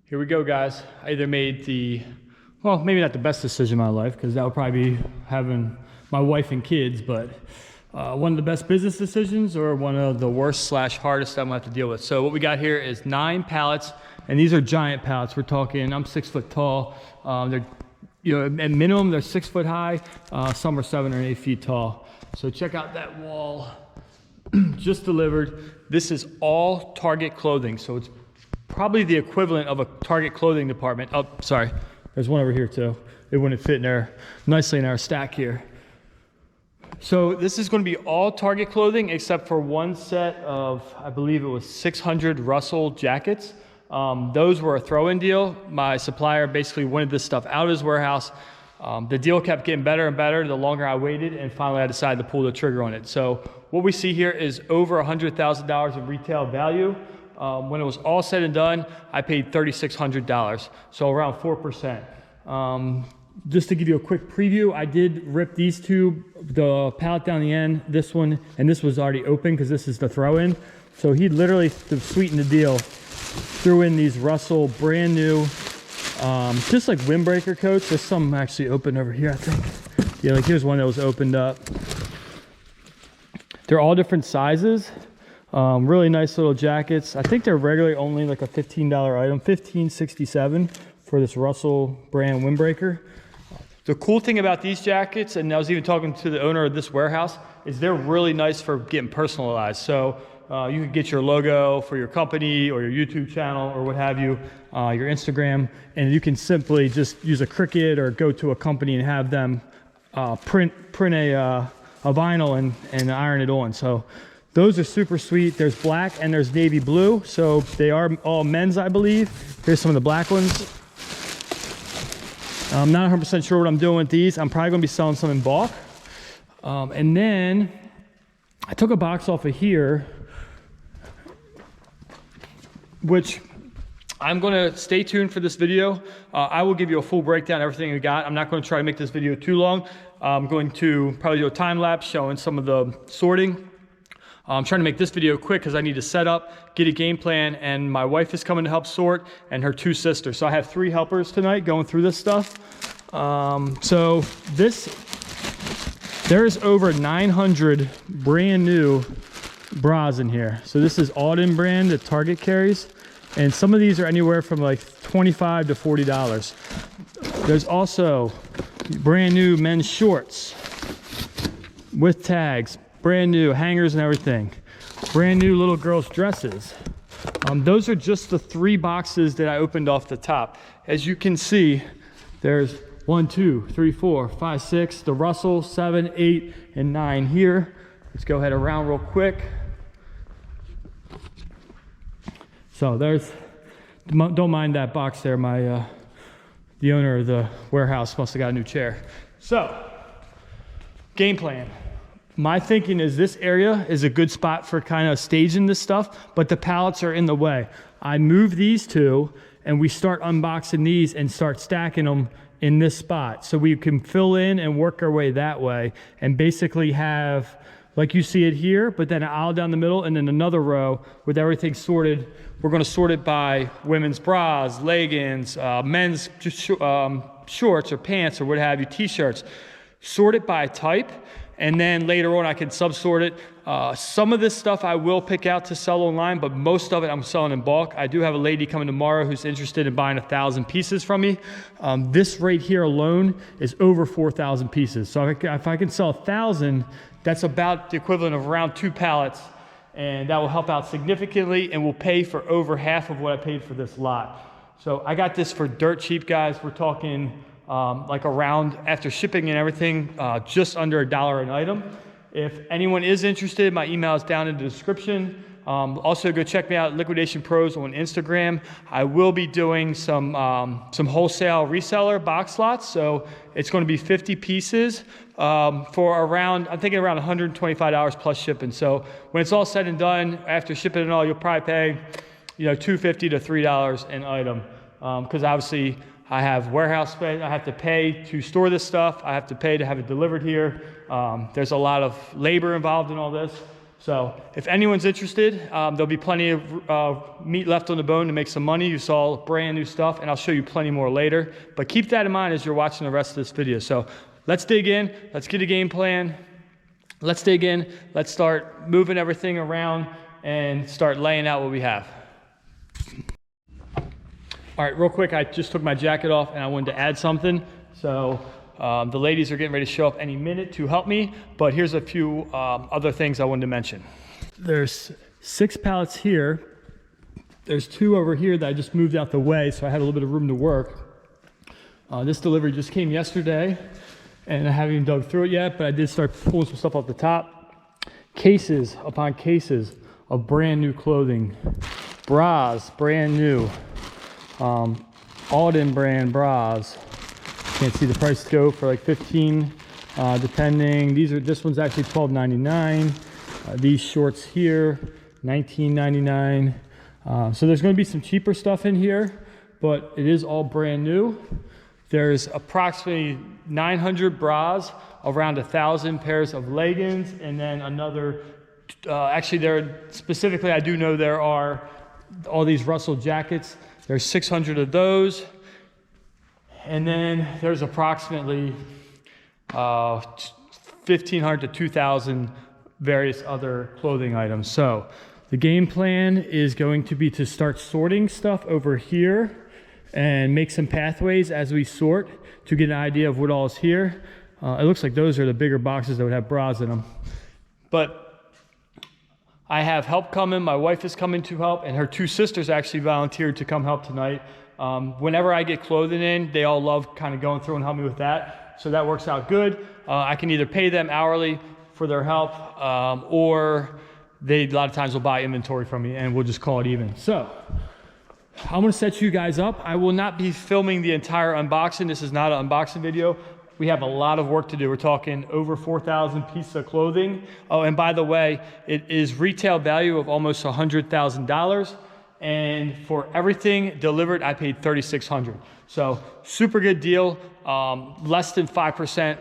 Here we go, guys. I either made the, well, maybe not the best decision in my life, because that would probably be having my wife and kids, but one of the best business decisions or one of the worst / hardest I'm gonna have to deal with. So what we got here is 9 pallets, and these are giant pallets. We're talking, I'm 6 foot tall. They're, at minimum, they're 6 foot high. Some are 7 or 8 feet tall. So check out that wall just delivered. This is all Target clothing. So it's probably the equivalent of a Target clothing department. Oh, sorry. There's one over here too. It wouldn't fit in there nicely in our stack here. So this is going to be all Target clothing except for one set of, I believe it was 600 Russell jackets. Those were a throw-in deal. My supplier basically wanted this stuff out of his warehouse. The deal kept getting better and better the longer I waited, and finally I decided to pull the trigger on it. So what we see here is over $100,000 of retail value. When it was all said and done, I paid $3,600, so around 4%. Just to give you a quick preview, I did rip these two, the pallet down the end, this one, and this was already open because this is the throw-in. So he literally, to sweeten the deal, threw in these Russell brand new, just like Windbreaker coats. There's some actually open over here, I think. Yeah, like here's one that was opened up. They're all different sizes. Really nice little jackets. I think they're regularly only like a $15 item, $15.67 for this Russell brand Windbreaker. The cool thing about these jackets, and I was even talking to the owner of this warehouse, is they're really nice for getting personalized. So you could get your logo for your company or your YouTube channel or what have you, your Instagram, and you can simply just use a Cricut or go to a company and have them print a vinyl and iron it on. So those are super sweet. There's black and there's navy blue. So they are all men's, I believe. Here's some of the black ones. I'm not 100% sure what I'm doing with these. I'm probably gonna be selling some in bulk. And then I took a box off of here, which I'm gonna stay tuned for this video. I will give you a full breakdown of everything we got. I'm not gonna try to make this video too long. I'm going to probably do a time lapse showing some of the sorting. I'm trying to make this video quick because I need to set up, get a game plan, and my wife is coming to help sort, and her 2 sisters. So I have 3 helpers tonight going through this stuff. So there's over 900 brand new bras in here. So this is Auden brand that Target carries, and some of these are anywhere from like $25 to $40. There's also brand new men's shorts with tags. Brand new hangers and everything. Brand new little girls' dresses. Those are just the 3 boxes that I opened off the top. As you can see, there's 1, 2, 3, 4, 5, 6, the Russell, 7, 8, and 9 here. Let's go ahead around real quick. So there's, don't mind that box there. The owner of the warehouse must have got a new chair. So, game plan. My thinking is this area is a good spot for kind of staging this stuff, but the pallets are in the way. I move these 2 and we start unboxing these and start stacking them in this spot. So we can fill in and work our way that way and basically have, like you see it here, but then an aisle down the middle and then another row with everything sorted. We're gonna sort it by women's bras, leggings, men's shorts or pants or what have you, t-shirts. Sort it by type. And then later on I can sub-sort it. Some of this stuff I will pick out to sell online, but most of it I'm selling in bulk. I do have a lady coming tomorrow who's interested in buying 1,000 pieces from me. This right here alone is over 4,000 pieces. So if I can sell 1,000, that's about the equivalent of around 2 pallets, and that will help out significantly and will pay for over half of what I paid for this lot. So I got this for dirt cheap, guys. We're talking like around, after shipping and everything, just under $1 an item. If anyone is interested, my email is down in the description. Also go check me out at Liquidation Pros on Instagram. I will be doing some wholesale reseller box lots. So it's going to be 50 pieces for around, I'm thinking around $125 plus shipping. So when it's all said and done, after shipping and all, you'll probably pay, $2.50 to $3 an item. Because obviously I have warehouse space, I have to pay to store this stuff, I have to pay to have it delivered here. There's a lot of labor involved in all this. So if anyone's interested, there'll be plenty of meat left on the bone to make some money. You saw brand new stuff, and I'll show you plenty more later. But keep that in mind as you're watching the rest of this video. So let's dig in. Let's get a game plan. Let's dig in. Let's start moving everything around and start laying out what we have. All right, real quick, I just took my jacket off and I wanted to add something. So the ladies are getting ready to show up any minute to help me, but here's a few other things I wanted to mention. There's 6 pallets here. There's 2 over here that I just moved out the way, so I had a little bit of room to work. This delivery just came yesterday, and I haven't even dug through it yet, but I did start pulling some stuff off the top. Cases upon cases of brand new clothing. Bras, brand new. Alden brand bras. Can't see the price go for like 15, depending. This one's actually $12.99. These shorts here, $19.99. So there's going to be some cheaper stuff in here, but it is all brand new. There's approximately 900 bras, around 1,000 pairs of leggings, and then another. Actually, specifically, I do know there are all these Russell jackets. There's 600 of those. And then there's approximately 1,500 to 2,000 various other clothing items. So the game plan is going to be to start sorting stuff over here and make some pathways as we sort to get an idea of what all is here. It looks like those are the bigger boxes that would have bras in them. But I have help coming. My wife is coming to help, and her 2 sisters actually volunteered to come help tonight. Whenever I get clothing in, they all love kind of going through and help me with that. So that works out good. I can either pay them hourly for their help, or they a lot of times will buy inventory from me and we'll just call it even. So I'm gonna set you guys up. I will not be filming the entire unboxing. This is not an unboxing video. We have a lot of work to do. We're talking over 4,000 pieces of clothing. Oh, and by the way, it is retail value of almost $100,000. And for everything delivered, I paid $3,600. So super good deal. Less than 5%,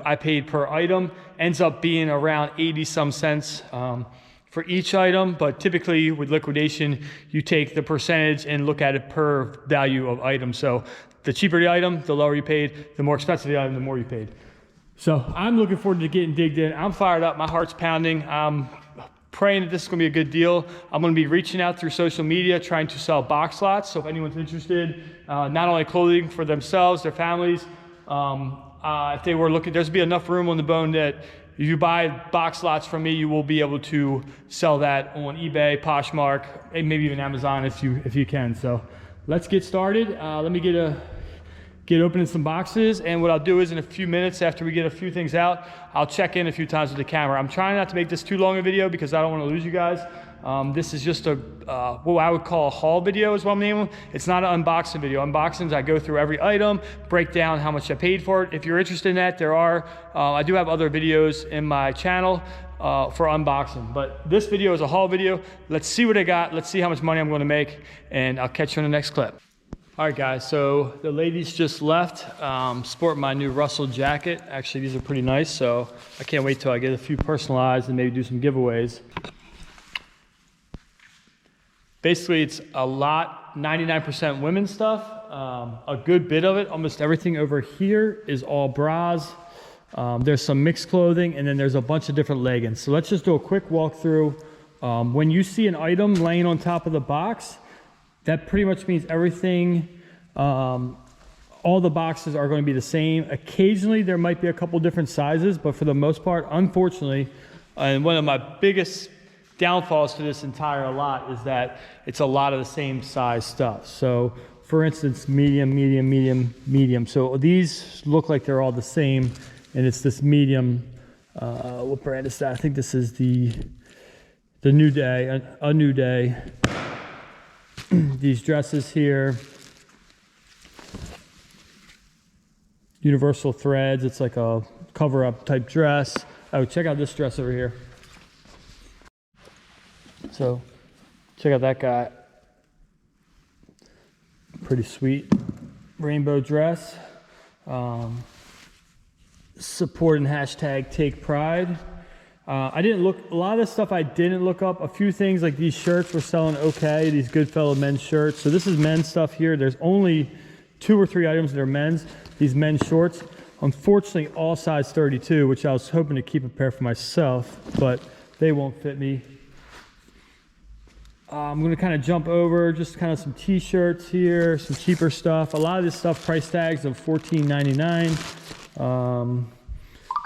I paid per item. Ends up being around 80 some cents for each item. But typically with liquidation, you take the percentage and look at it per value of item. So the cheaper the item, the lower you paid. The more expensive the item, the more you paid. So I'm looking forward to getting digged in. I'm fired up. My heart's pounding. I'm praying that this is going to be a good deal. I'm going to be reaching out through social media, trying to sell box lots. So if anyone's interested, not only clothing for themselves, their families, if they were looking, there's be enough room on the bone that if you buy box lots from me, you will be able to sell that on eBay, Poshmark, and maybe even Amazon if you can. So let's get started. Let me get opening some boxes, and what I'll do is in a few minutes after we get a few things out, I'll check in a few times with the camera. I'm trying not to make this too long a video because I don't want to lose you guys. This is just what I would call a haul video is what I'm naming. It's not an unboxing video. Unboxings, I go through every item, break down how much I paid for it. If you're interested in that, I do have other videos in my channel for unboxing, but this video is a haul video. Let's see what I got. Let's see how much money I'm going to make, and I'll catch you in the next clip. All right, guys, so the ladies just left, sporting my new Russell jacket. Actually, these are pretty nice, so I can't wait till I get a few personalized and maybe do some giveaways. Basically, it's a lot, 99% women's stuff. A good bit of it, almost everything over here is all bras. There's some mixed clothing, and then there's a bunch of different leggings. So let's just do a quick walkthrough. When you see an item laying on top of the box, that pretty much means everything, all the boxes are going to be the same. Occasionally, there might be a couple different sizes, but for the most part, unfortunately, and one of my biggest downfalls to this entire lot is that it's a lot of the same size stuff. So, for instance, medium, medium, medium, medium. So these look like they're all the same, and it's this medium. What brand is that? I think this is the New Day, a New Day. These dresses here, universal threads. It's like a cover-up type dress. Oh, check out this dress over here. So, check out that guy. Pretty sweet rainbow dress. Supporting hashtag Take Pride. I didn't look, a lot of this stuff I didn't look up. A few things like these shirts were selling okay, these Goodfellow men's shirts. So this is men's stuff here. There's only 2 or 3 items that are men's, these men's shorts. Unfortunately, all size 32, which I was hoping to keep a pair for myself, but they won't fit me. I'm gonna kind of jump over just kind of some t-shirts here, some cheaper stuff. A lot of this stuff, price tags of $14.99.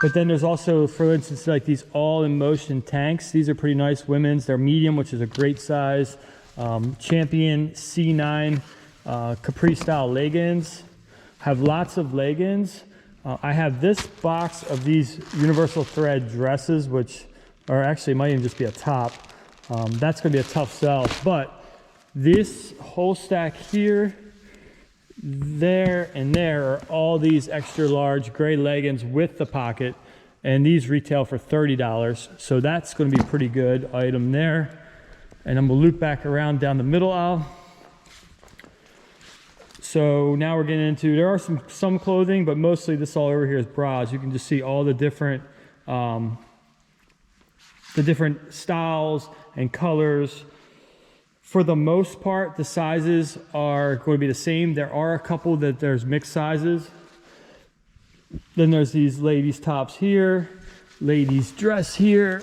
But then there's also, for instance, like these all-in-motion tanks. These are pretty nice, women's. They're medium, which is a great size. Champion C9 Capri-style leggings. Have lots of leggings. I have this box of these universal thread dresses, which are actually might even just be a top. That's gonna be a tough sell, but this whole stack here, there and there are all these extra large gray leggings with the pocket, and these retail for $30. So that's going to be a pretty good item there. And I'm gonna loop back around down the middle aisle. So now we're getting into, there are some clothing, but mostly this all over here is bras. You can just see all the different styles and colors. For the most part, the sizes are going to be the same. There are a couple that there's mixed sizes. Then there's these ladies tops here, ladies dress here.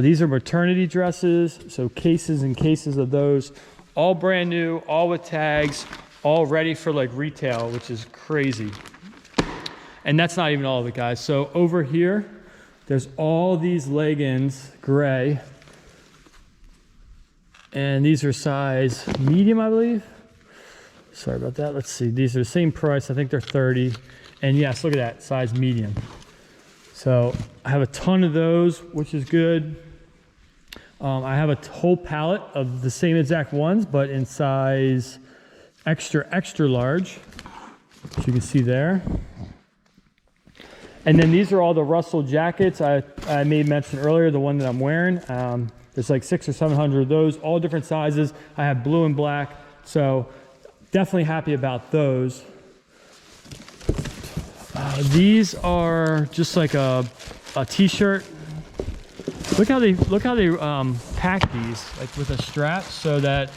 These are maternity dresses, so cases and cases of those. All brand new, all with tags, all ready for like retail, which is crazy. And that's not even all of it, guys. So over here, there's all these leggings, gray. And these are size medium, I believe. Sorry about that. Let's see. These are the same price. I think they're 30. And yes, look at that, size medium. So I have a ton of those, which is good. I have a whole pallet of the same exact ones, but in size extra, extra large, which you can see there. And then these are all the Russell jackets I made mention earlier, the one that I'm wearing. There's like 600 or 700 of those, all different sizes. I have blue and black, so definitely happy about those. These are just like a t-shirt. Look how they pack these, like with a strap so that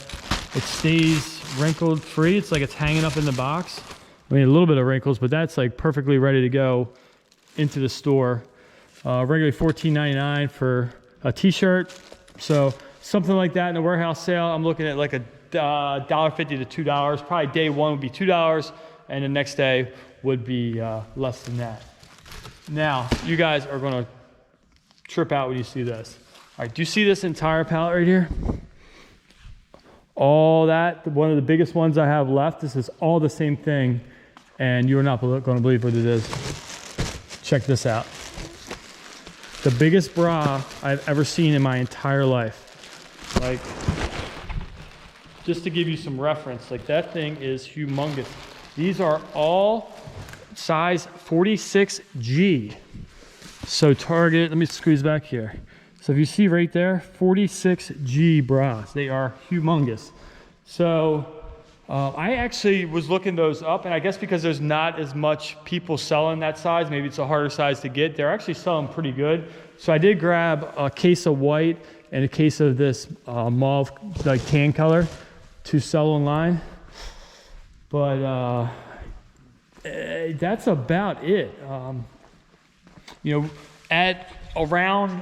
it stays wrinkled free. It's like it's hanging up in the box. I mean, a little bit of wrinkles, but that's like perfectly ready to go into the store. Regularly $14.99 for a t-shirt. So something like that in a warehouse sale, I'm looking at like a $1.50 to $2. Probably day one would be $2, and the next day would be less than that. Now, you guys are gonna trip out when you see this. All right, do you see this entire pallet right here? All that, one of the biggest ones I have left, this is all the same thing, and you are not gonna believe what it is. Check this out. The biggest bra I've ever seen in my entire life. Like, just to give you some reference, like that thing is humongous. These are all size 46G. So Target, let me squeeze back here. So if you see right there, 46G bras, they are humongous. So I actually was looking those up, and I guess because there's not as much people selling that size, maybe it's a harder size to get, they're actually selling pretty good. So I did grab a case of white and a case of this mauve, like tan color, to sell online. But that's about it. You know, at around,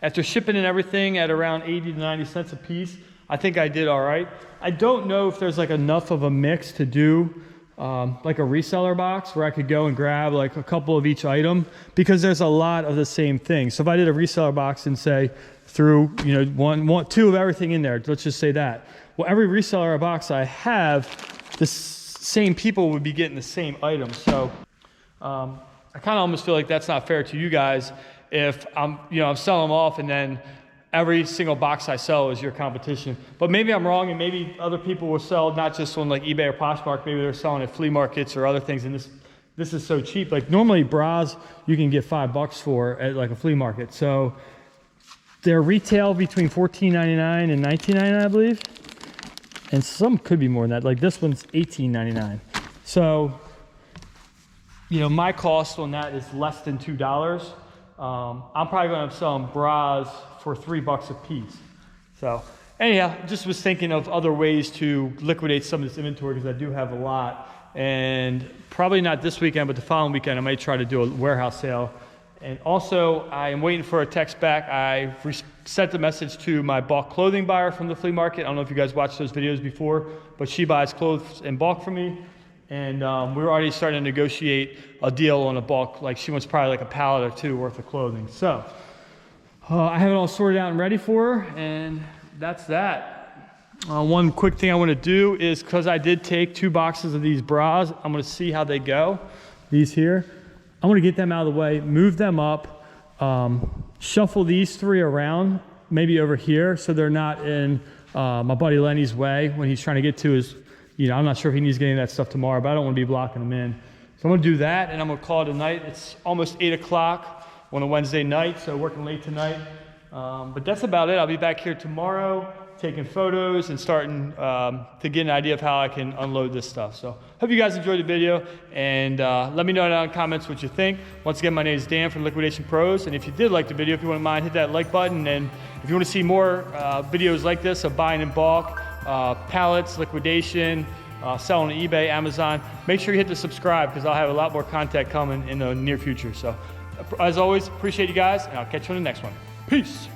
after shipping and everything, at around 80 to 90 cents a piece, I think I did all right. I don't know if there's like enough of a mix to do like a reseller box where I could go and grab like a couple of each item, because there's a lot of the same thing. So if I did a reseller box and say threw, you know, two of everything in there, let's just say that. Well, every reseller box I have, the same people would be getting the same item. So I kind of almost feel like that's not fair to you guys if I'm selling them off and then every single box I sell is your competition. But maybe I'm wrong, and maybe other people will sell not just on like eBay or Poshmark, maybe they're selling at flea markets or other things, and this is so cheap. Like normally bras you can get $5 for at like a flea market. So they're retail between $14.99 and $19.99, I believe. And some could be more than that. Like this one's $18.99. So you know, my cost on that is less than $2. I'm probably going to sell them bras for $3 a piece. So anyhow, just was thinking of other ways to liquidate some of this inventory because I do have a lot. And probably not this weekend, but the following weekend, I might try to do a warehouse sale. And also, I am waiting for a text back. I sent a message to my bulk clothing buyer from the flea market. I don't know if you guys watched those videos before, but she buys clothes in bulk from me. And we're already starting to negotiate a deal on a bulk. Like she wants probably like a pallet or two worth of clothing. So I have it all sorted out and ready for her, and that's that. One quick thing I want to do is, because I did take 2 boxes of these bras, I'm going to see how they go. These here. I want to get them out of the way, move them up, shuffle these 3 around, maybe over here, so they're not in my buddy Lenny's way when he's trying to get to his, you know, I'm not sure if he needs getting that stuff tomorrow, but I don't want to be blocking him in. So I'm going to do that, and I'm going to call it a night. It's almost 8 o'clock on a Wednesday night, so working late tonight. But that's about it. I'll be back here tomorrow taking photos and starting to get an idea of how I can unload this stuff. So hope you guys enjoyed the video, and let me know down in the comments what you think. Once again, my name is Dan from Liquidation Pros, and if you did like the video, if you wouldn't mind, hit that like button. And if you want to see more videos like this of buying in bulk, pallets, liquidation, selling on eBay, Amazon, make sure you hit the subscribe because I'll have a lot more content coming in the near future. So as always, appreciate you guys, and I'll catch you on the next one. Peace.